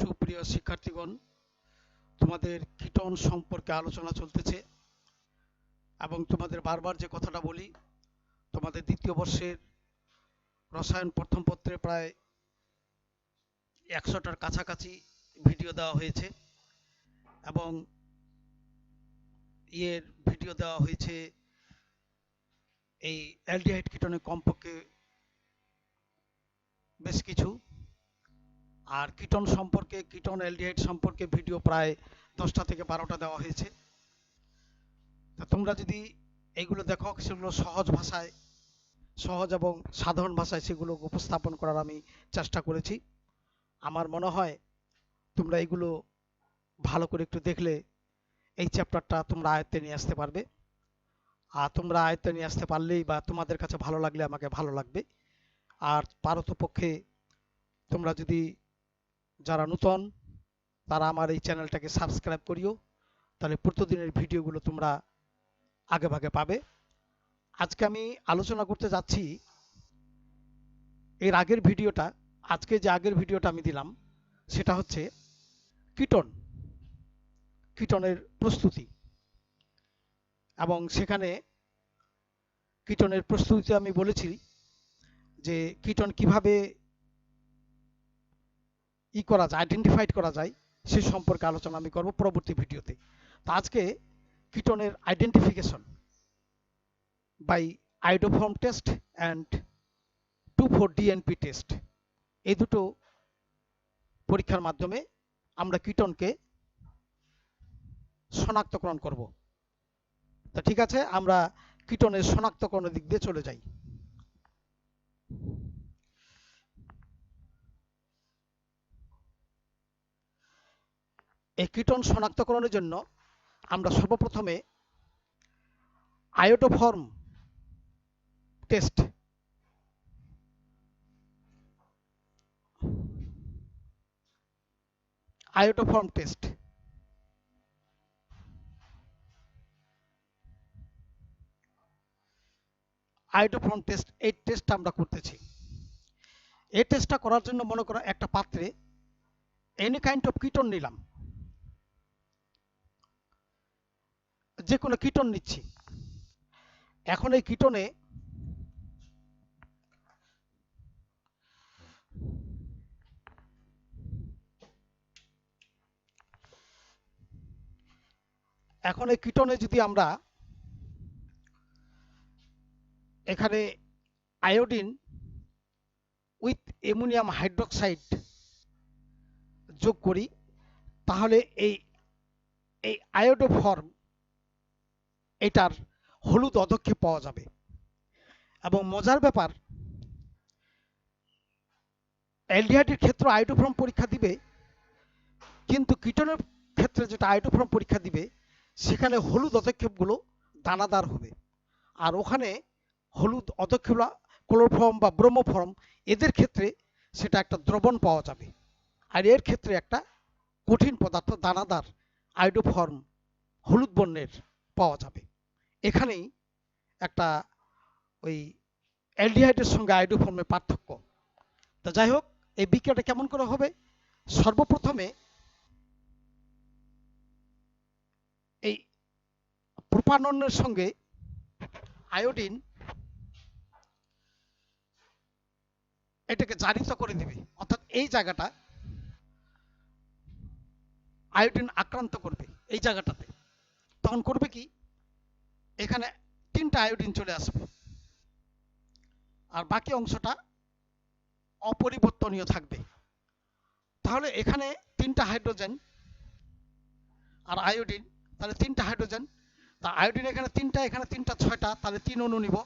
সুপ্রিয় শিক্ষার্থীগণ, তোমাদের কীটন সম্পর্কে আলোচনা চলতেছে এবং তোমাদের বারবার যে কথাটা বলি, তোমাদের দ্বিতীয় বর্ষের রসায়ন প্রথম পত্রে প্রায় 100টার কাছাকাছি ভিডিও দেওয়া হয়েছে এবং ভিডিও দেওয়া হয়েছে এই অ্যালডিহাইড কীটনে কমপক্ষে বেশ কিছু, আর কীটন সম্পর্কে, কীটন অ্যালডিহাইড সম্পর্কে ভিডিও প্রায় 10টা থেকে 12টা দেওয়া হয়েছে। তা তোমরা যদি এগুলো দেখো, সেগুলো সহজ এবং সাধারণ ভাষায় সেগুলো উপস্থাপন করার আমি চেষ্টা করেছি। আমার মনে হয় তোমরা এগুলো ভালো করে একটু দেখলে এই চ্যাপ্টারটা তোমরা আয়ত্তে নিয়ে আসতে পারবে। আর তোমরা আয়ত্তে নিয়ে আসতে পারলেই বা তোমাদের কাছে ভালো লাগলে আমাকে ভালো লাগবে। আর পারতপক্ষে তোমরা যদি যারা নতুন তারা আমার এই চ্যানেলটাকে সাবস্ক্রাইব করিও, তাহলে প্রতিদিনের ভিডিওগুলো তোমরা আগে ভাগে পাবে। আজকে আমি আলোচনা করতে যাচ্ছি এর আগের ভিডিওটা, আজকে যে আগের ভিডিওটা আমি দিলাম সেটা হচ্ছে কীটনের প্রস্তুতি, এবং সেখানে কীটনের প্রস্তুতিতে আমি বলেছি যে কীটন কিভাবে করা যায়, আইডেন্টিফাইড করা যায়, সে সম্পর্কে আলোচনা আমি করব পরবর্তী ভিডিওতে। তো আজকে কীটনের identification by iodoform test and 2,4-DNP test, এই দুটো পরীক্ষার মাধ্যমে আমরা কীটনকে শনাক্তকরণ করব। তা ঠিক আছে, আমরা কীটনের শনাক্তকরণের দিক দিয়ে চলে যাই। এই কীটন শনাক্তকরণের জন্য আমরা সর্বপ্রথমে iodoform test iodoform test iodoform test, এই টেস্টটা আমরা করতেছি। এই টেস্টটা করার জন্য মনে করো একটা পাত্রে এনি কাইন্ড অফ কীটন নিলাম, যে কোনো কীটন নিচ্ছি। এখন এই কীটনে যদি আমরা এখানে আয়োডিন উইথ অ্যামোনিয়াম হাইড্রোক্সাইড যোগ করি, তাহলে এই আয়োডোফর্ম এটার হলুদ অধক্ষেপ পাওয়া যাবে। এবং মজার ব্যাপার, অ্যালডিহাইডের ক্ষেত্রে আয়োডোফর্ম পরীক্ষা দিবে, কিন্তু কীটনের ক্ষেত্রে যেটা আয়োডোফর্ম পরীক্ষা দিবে সেখানে হলুদ অধক্ষেপগুলো দানাদার হবে, আর ওখানে হলুদ অধক্ষেপ ক্লোরোফর্ম বা ব্রোমোফর্ম এদের ক্ষেত্রে সেটা একটা দ্রবণ পাওয়া যাবে, আর এর ক্ষেত্রে একটা কঠিন পদার্থ দানাদার আয়োডোফর্ম হলুদ বর্ণের পাওয়া যাবে। এখানেই একটা ওই অ্যালডিহাইডের সঙ্গে আয়োডোফর্মের পার্থক্য। তা যাই হোক, এই বিক্রিয়াটা কেমন করে হবে? সর্বপ্রথমে এই প্রোপাননের সঙ্গে আয়োডিন এটাকে জারিত করে দিবে, অর্থাৎ এই জায়গাটা আয়োডিন আক্রান্ত করবে এই জায়গাটাতে। তখন করবে কি, এখানে 3টা আয়োডিন চলে আসবে, আর বাকি অংশটা অপরিবর্তনীয় থাকবে। তাহলে এখানে 3টা হাইড্রোজেন আর আয়োডিন, তাহলে 3টা হাইড্রোজেন, তা আয়োডিন এখানে 3টা, এখানে 3টা, 6টা, তাহলে 3 অণু নিব।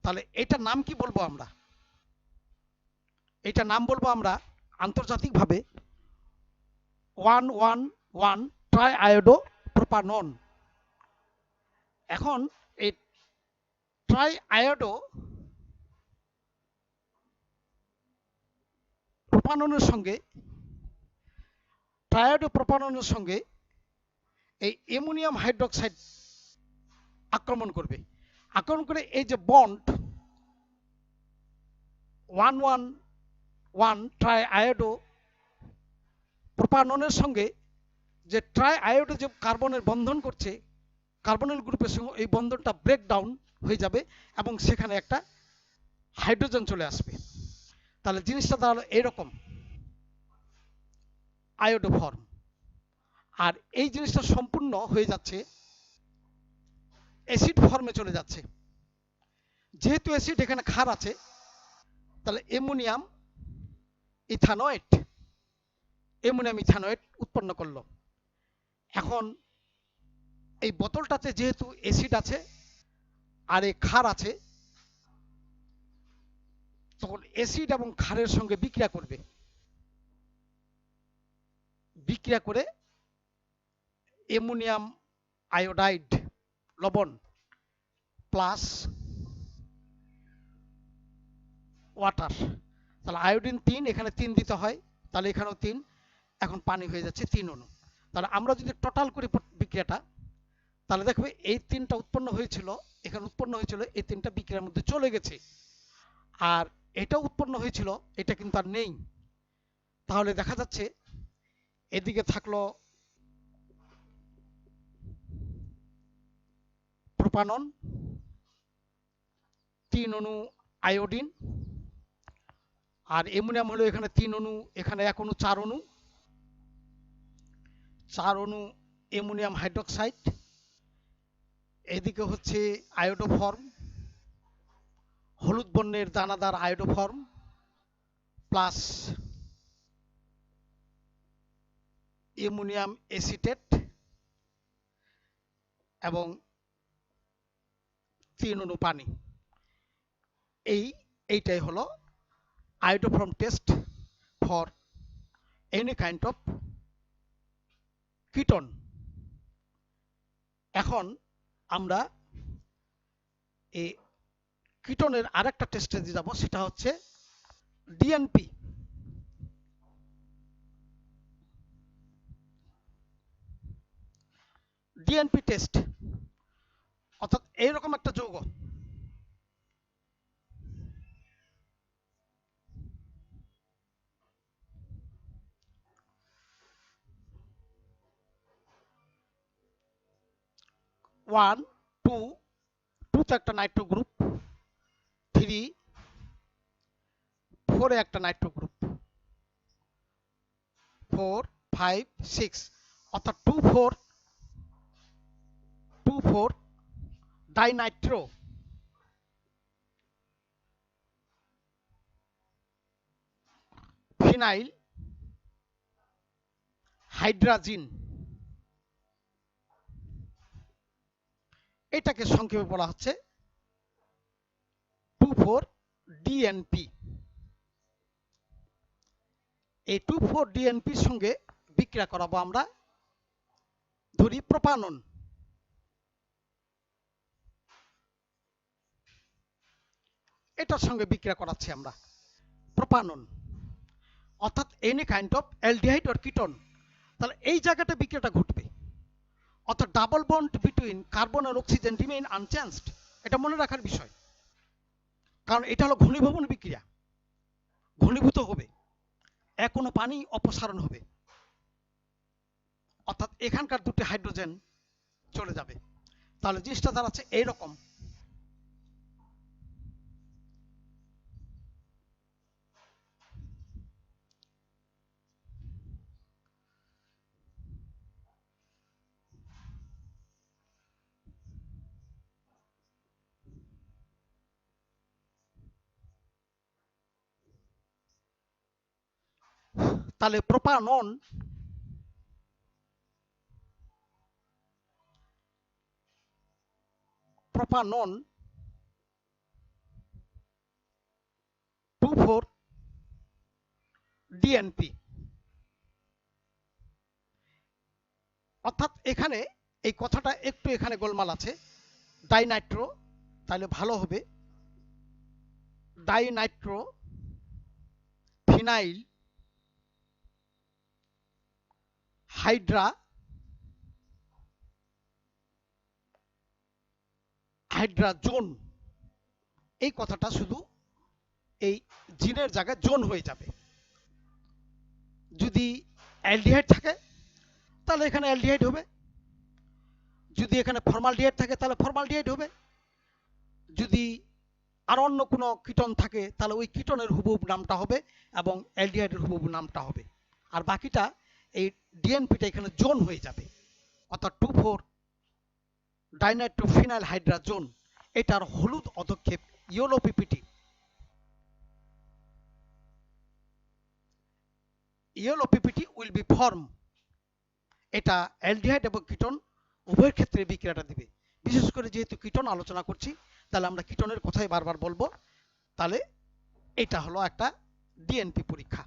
তাহলে এটার নাম কি বলবো আমরা? এটার নাম বলবো আমরা আন্তর্জাতিকভাবে 111 ট্রাই আয়োডো প্রোপানন। এখন এই ট্রাই আয়োডো প্রোপাননের সঙ্গে ট্রায়োডো প্রোপাননের সঙ্গে এই অ্যামোনিয়াম হাইড্রোক্সাইড আক্রমণ করবে। আক্রমণ করে এই যে বন্ড 111 ট্রাই আয়োডো প্রোপাননের সঙ্গে যে ট্রাই আয়োডে যে কার্বনের বন্ধন করছে, কার্বনিল গ্রুপের সঙ্গে এই বন্ধনটা ব্রেকডাউন হয়ে যাবে এবং সেখানে একটা হাইড্রোজেন চলে আসবে। তাহলে জিনিসটা তাহলে এরকম আয়োডো ফর্ম। আর এই জিনিসটা সম্পূর্ণ হয়ে যাচ্ছে অ্যাসিড ফর্মে চলে যাচ্ছে। যেহেতু অ্যাসিড এখানে ক্ষার আছে, তাহলে অ্যামোনিয়াম ইথানোয়েট উৎপন্ন করলো। এখন এই বোতলটাতে যেহেতু অ্যাসিড আছে আর এই ক্ষার আছে, তখন অ্যাসিড এবং ক্ষারের সঙ্গে বিক্রিয়া করবে, বিক্রিয়া করে অ্যামোনিয়াম আয়োডাইড লবণ প্লাস ওয়াটার, তাহলে আয়োডিন 3, এখানে 3 দিতে হয়, তাহলে এখানেও 3, এখন পানি হয়ে যাচ্ছে 3 অণু। তাহলে আমরা যদি টোটাল করি বিক্রিয়াটা, তাহলে দেখবে এই 3টা উৎপন্ন হয়েছিল, এখানে উৎপন্ন হয়েছিল, এই 3টা বিক্রিয়ার মধ্যে চলে গেছে। আর এটা উৎপন্ন হয়েছিল, এটা কিন্তু আর নেই। তাহলে দেখা যাচ্ছে এদিকে থাকলো প্রোপানন 3 অণু আয়োডিন, আর অ্যামোনিয়াম হলো এখানে 3 অণু, এখানে 1 অণু 4 অণু, 4 অণু অ্যামোনিয়াম হাইড্রোক্সাইড, এদিকে হচ্ছে আয়োডো ফর্ম, হলুদ বর্ণের দানাদার iodo form plus ammonium acetate এবং 3 অণু পানি। এইটাই হলো iodoform test for any kind of ketone. এখন আমরা এই কিটনের আরেকটা টেস্টে যাব, সেটা হচ্ছে ডিএনপি। ডিএনপি টেস্ট অর্থাৎ এইরকম একটা যৌগ, ওয়ান টু, টুতে একটা নাইট্রো গ্রুপ, 3 4-এ একটা নাইট্রো গ্রুপ, 4 5 6, অর্থাৎ 2 4 ডাইনাইট্রো ফিনাইল হাইড্রাজিন। এটাকে সংক্ষেপে বলা হচ্ছে 2,4-DNP। এই 2,4-DNPর সঙ্গে বিক্রিয়া করাবো আমরা, ধরি প্রোপানন, এটার সঙ্গে বিক্রিয়া করাচ্ছি আমরা প্রোপানন, অর্থাৎ any kind of aldehyde or ketone. তাহলে এই জায়গাটা বিক্রিয়াটা ঘটবে, অর্থাৎ ডাবল বন্ড বিটুইন কার্বন আর অক্সিজেন রিমেইন আনচেঞ্জড। এটা মনে রাখার বিষয়, কারণ এটা হলো ঘনীভবন বিক্রিয়া, ঘনীভূত হবে, এক অণু পানি অপসারণ হবে, অর্থাৎ এখানকার দুটি হাইড্রোজেন চলে যাবে। তাহলে জিনিসটা দাঁড়াচ্ছে এইরকম, তাহলে প্রোপানন প্রোপানন 2,4-DNP, অর্থাৎ এখানে এই কথাটা একটু এখানে গোলমাল আছে, ডাইনাইট্রো, তাহলে ভালো হবে ডাইনাইট্রো ফিনাইল হাইড্রাজোন। এই কথাটা শুধু এই জিনের জায়গায় জোন হয়ে যাবে। যদি অ্যালডিহাইড থাকে তাহলে এখানে অ্যালডিহাইড হবে, যদি এখানে ফর্মালডিহাইড থাকে তাহলে ফর্মালডিহাইড হবে, যদি আর অন্য কোনো কীটন থাকে তাহলে ওই কীটনের হুবহু নামটা হবে এবং অ্যালডিহাইডের হুবহু নামটা হবে। আর বাকিটা এই ডিএনপিটা এখানে জোন হয়ে যাবে, অর্থাৎ 2,4 ডাইনাইট্রোফিনাইল হাইড্রাজোন, এটার হলুদ অধক্ষেপ yellow ppt. Yellow ppt will be form. এটা অ্যালডিহাইড এবং কিটোন উভয়ের ক্ষেত্রে বিক্রিয়াটা দিবে। বিশেষ করে যেহেতু কিটোন আলোচনা করছি তাহলে আমরা কিটোনের কথাই বারবার বলবো। তাহলে এটা হলো একটা ডিএনপি পরীক্ষা।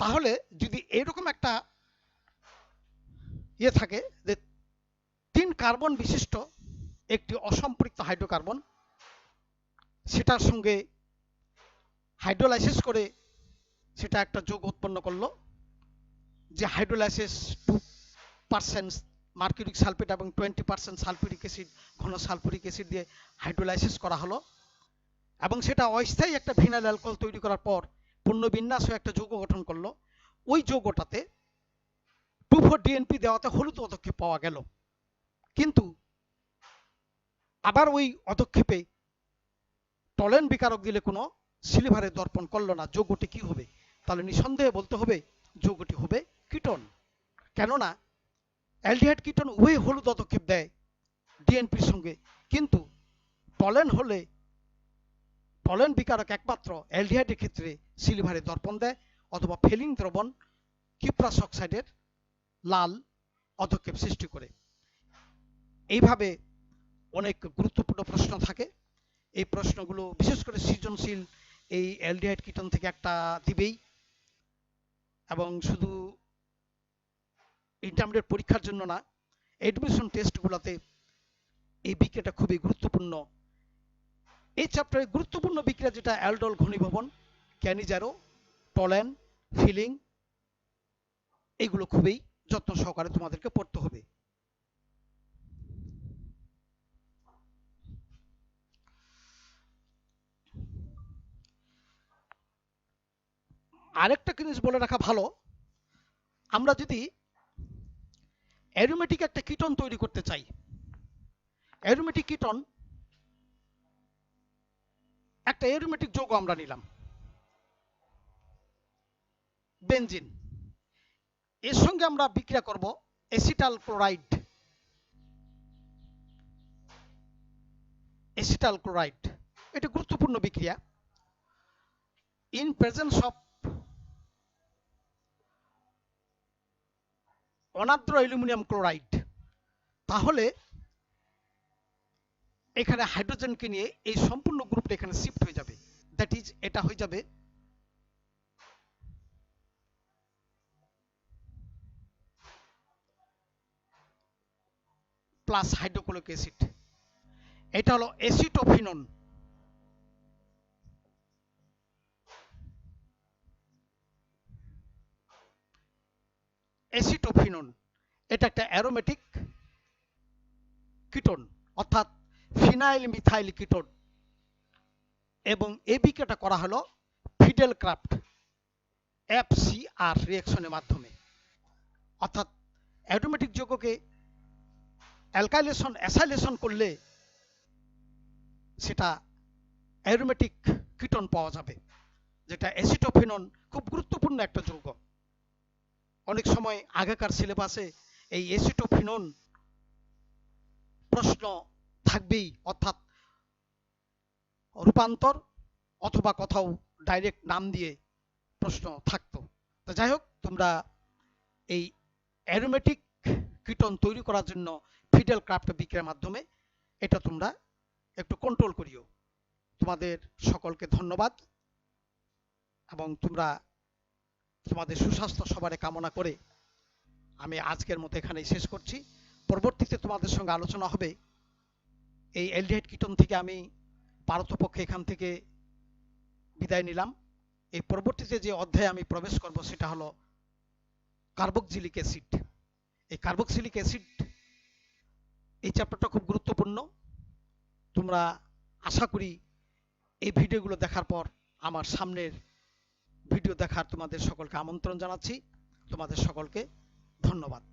তাহলে যদি এরকম একটা ইয়ে থাকে যে 3 কার্বন বিশিষ্ট একটি অসম্পৃক্ত হাইড্রোকার্বন, সেটার সঙ্গে হাইড্রোলাইসিস করে সেটা একটা যৌগ উৎপন্ন করলো, যে হাইড্রোলাইসিস 2% মার্কিউরিক সালফেট এবং 20% সালফিউরিক অ্যাসিড, ঘন সালফিউরিক অ্যাসিড দিয়ে হাইড্রোলাইসিস করা হলো, এবং সেটা অস্থায়ী একটা ভিনাইল অ্যালকোহল তৈরি করার পর পুনর্বিন্যাস হয়ে একটা যৌগ গঠন করলো। ওই যৌগটাতে 2,4 ডিএনপি দেওয়াতে হলুদ পদক্ষেপ পাওয়া গেল, কিন্তু আবার ওই পদক্ষেপে টলেন বিকারক দিলে কোনো সিলিভারের দর্পণ করলো না, যৌগটি কি হবে? তাহলে নিঃসন্দেহে বলতে হবে যৌগটি হবে কিটোন। কেননা অ্যালডিহাইড কিটোন উভয় হলুদ পদক্ষেপ দেয় ডিএনপির সঙ্গে, কিন্তু টলেন হলে টলেন বিকারক একমাত্র অ্যালডিহাইডের ক্ষেত্রে সিলিভারের দর্পণ দেয়, অথবা ফেলিং দ্রবণ কিপ্রাস অক্সাইডের লাল পদক্ষেপ সৃষ্টি করে। এইভাবে অনেক গুরুত্বপূর্ণ প্রশ্ন থাকে। এই প্রশ্নগুলো বিশেষ করে সৃজনশীল এই অ্যালডিহাইড কিটোন থেকে একটা দিবেই, এবং শুধু ইন্টারমিডিয়েট পরীক্ষার জন্য না, এডমিশন টেস্টগুলোতে এই বিক্রিয়াটা খুবই গুরুত্বপূর্ণ। এই চ্যাপ্টারে গুরুত্বপূর্ণ বিক্রিয়া যেটা অ্যালডোল ঘনীভবন, ক্যানিজারো, টলেন, ফিলিং, এইগুলো খুবই যত্ন সহকারে তোমাদেরকে পড়তে হবে। আরেকটা জিনিস বলে রাখা ভালো, আমরা যদি অ্যারোমেটিক একটা কিটোন তৈরি করতে চাই, অ্যারোমেটিক কিটোন একটা অ্যারোমেটিক যৌগ আমরা নিলাম বেনজিন, এর সঙ্গে আমরা বিক্রিয়া করব অ্যাসিটাল ক্লোরাইড। অ্যাসিটাল ক্লোরাইড এটা গুরুত্বপূর্ণ বিক্রিয়া। ইন প্রেজেন্স অফ অনার্দ্র অ্যালুমিনিয়াম ক্লোরাইড, তাহলে এখানে হাইড্রোজেনকে নিয়ে এই সম্পূর্ণ গ্রুপটা এখানে শিফট হয়ে যাবে, দ্যাট ইজ এটা হয়ে যাবে প্লাস হাইড্রোক্লোরিক অ্যাসিড। এটা হলো অ্যাসিটোফিনন। অ্যাসিটোফিনন এটা একটা অ্যারোমেটিক কিটোন, অর্থাৎ ফিনাইল মিথাইল কিটোন, এবং এই বিক্রিয়াটা করা হলো ফিডেল ক্রাফট FCR রিঅ্যাকশনের মাধ্যমে। অর্থাৎ অ্যারোমেটিক যৌগকে অ্যালকাইলেশন অ্যাসাইলেশন করলে সেটা অ্যারোমেটিক কিটোন পাওয়া যাবে, যেটা অ্যাসিটোফিনন খুব গুরুত্বপূর্ণ একটা যৌগ। অনেক সময় আগেকার সিলেবাসে এই অ্যাসিটোফিনন প্রশ্ন থাকবেই, অর্থাৎ রূপান্তর অথবা কোথাও ডাইরেক্ট নাম দিয়ে প্রশ্ন থাকতো। তো যাই হোক, তোমরা এই অ্যারোমেটিক কিটোন তৈরি করার জন্য ফিডেল ক্রাফট বিক্রিয়ার মাধ্যমে এটা তোমরা একটু কন্ট্রোল করিও। তোমাদের সকলকে ধন্যবাদ, এবং তোমরা তোমাদের সুস্বাস্থ্য সবার কামনা করে আমি আজকের মতো এখানেই শেষ করছি। পরবর্তীতে তোমাদের সঙ্গে আলোচনা হবে এই অ্যালডিহাইড কিটোন থেকে। আমি পারতপক্ষে এখান থেকে বিদায় নিলাম। এই পরবর্তীতে যে অধ্যায়ে আমি প্রবেশ করব সেটা হলো কার্বক্সিলিক অ্যাসিড। এই কার্বক্সিলিক অ্যাসিড এই চ্যাপ্টারটা খুব গুরুত্বপূর্ণ। তোমরা আশা করি এই ভিডিওগুলো দেখার পর আমার সামনের ভিডিও দেখার তোমাদের সকলকে আমন্ত্রণ জানাচ্ছি। তোমাদের সকলকে ধন্যবাদ।